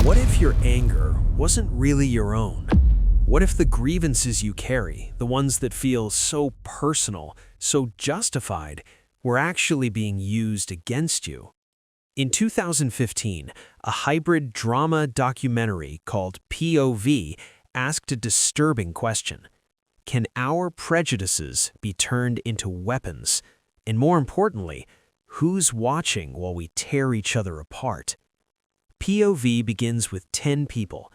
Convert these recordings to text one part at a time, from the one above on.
What if your anger wasn't really your own? What if the grievances you carry, the ones that feel so personal, so justified, were actually being used against you? In 2015, a hybrid drama documentary called POV asked a disturbing question. Can our prejudices be turned into weapons? And more importantly, who's watching while we tear each other apart? POV begins with 10 people.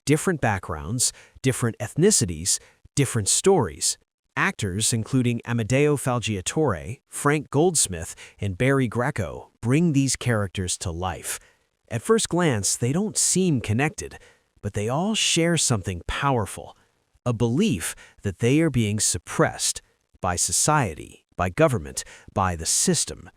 Different backgrounds, different ethnicities, different stories. Actors including Amedeo Falgiatore, Frank Goldsmith, and Barry Greco bring these characters to life. At first glance, they don't seem connected, but they all share something powerful. A belief that they are being suppressed by society, by government, by the system.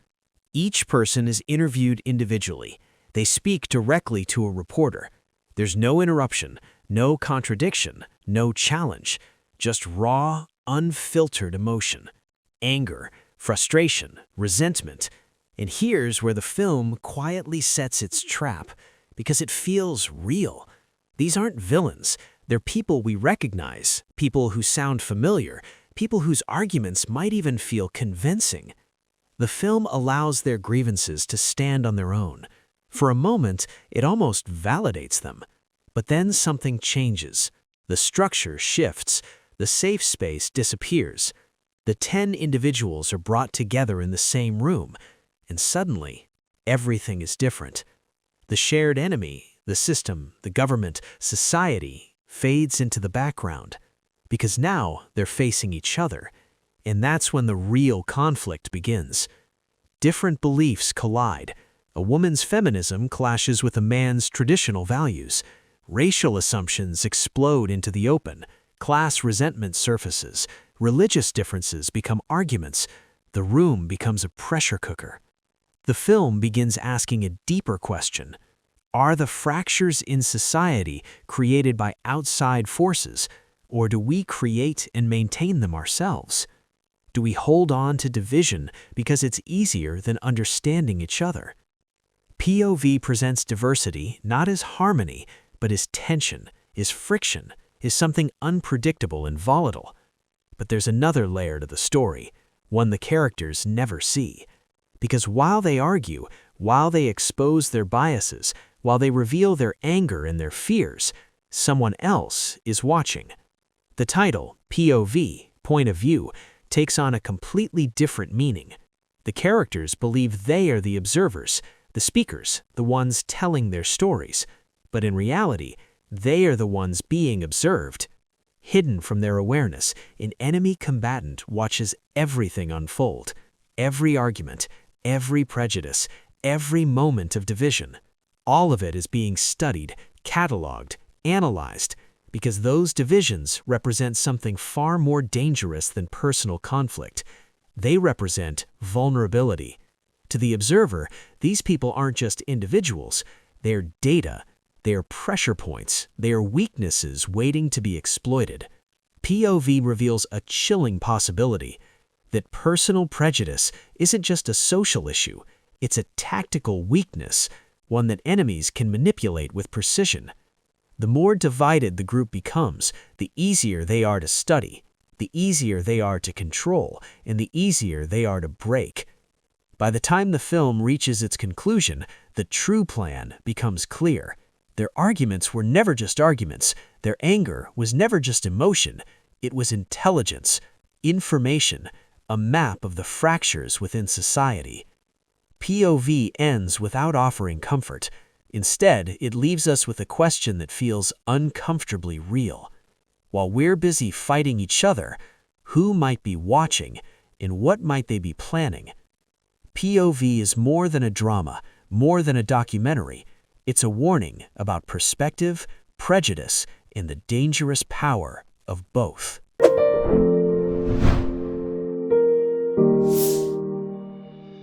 Each person is interviewed individually. They speak directly to a reporter. There's no interruption, no contradiction, no challenge, just raw, unfiltered emotion, anger, frustration, resentment. And here's where the film quietly sets its trap, because it feels real. These aren't villains. They're people we recognize, people who sound familiar, people whose arguments might even feel convincing. The film allows their grievances to stand on their own. For a moment, it almost validates them. But then something changes. The structure shifts. The safe space disappears. The 10 individuals are brought together in the same room, and suddenly, everything is different. The shared enemy, the system, the government, society, fades into the background, because now they're facing each other, and that's when the real conflict begins. Different beliefs collide. A woman's feminism clashes with a man's traditional values. Racial assumptions explode into the open. Class resentment surfaces. Religious differences become arguments. The room becomes a pressure cooker. The film begins asking a deeper question. Are the fractures in society created by outside forces, or do we create and maintain them ourselves? Do we hold on to division because it's easier than understanding each other? POV presents diversity not as harmony, but as tension, as friction, as something unpredictable and volatile. But there's another layer to the story, one the characters never see. Because while they argue, while they expose their biases, while they reveal their anger and their fears, someone else is watching. The title, POV, point of view, takes on a completely different meaning. The characters believe they are the observers, the speakers, the ones telling their stories. But in reality, they are the ones being observed. Hidden from their awareness, an enemy combatant watches everything unfold. Every argument, every prejudice, every moment of division. All of it is being studied, cataloged, analyzed, because those divisions represent something far more dangerous than personal conflict. They represent vulnerability. To the observer, these people aren't just individuals. They're data. They're pressure points. They're weaknesses waiting to be exploited. POV reveals a chilling possibility that personal prejudice isn't just a social issue. It's a tactical weakness, one that enemies can manipulate with precision. The more divided the group becomes, the easier they are to study, the easier they are to control, and the easier they are to break. By the time the film reaches its conclusion, the true plan becomes clear. Their arguments were never just arguments. Their anger was never just emotion. It was intelligence, information, a map of the fractures within society. POV ends without offering comfort. Instead, it leaves us with a question that feels uncomfortably real. While we're busy fighting each other, who might be watching, and what might they be planning? POV is more than a drama, more than a documentary. It's a warning about perspective, prejudice, and the dangerous power of both.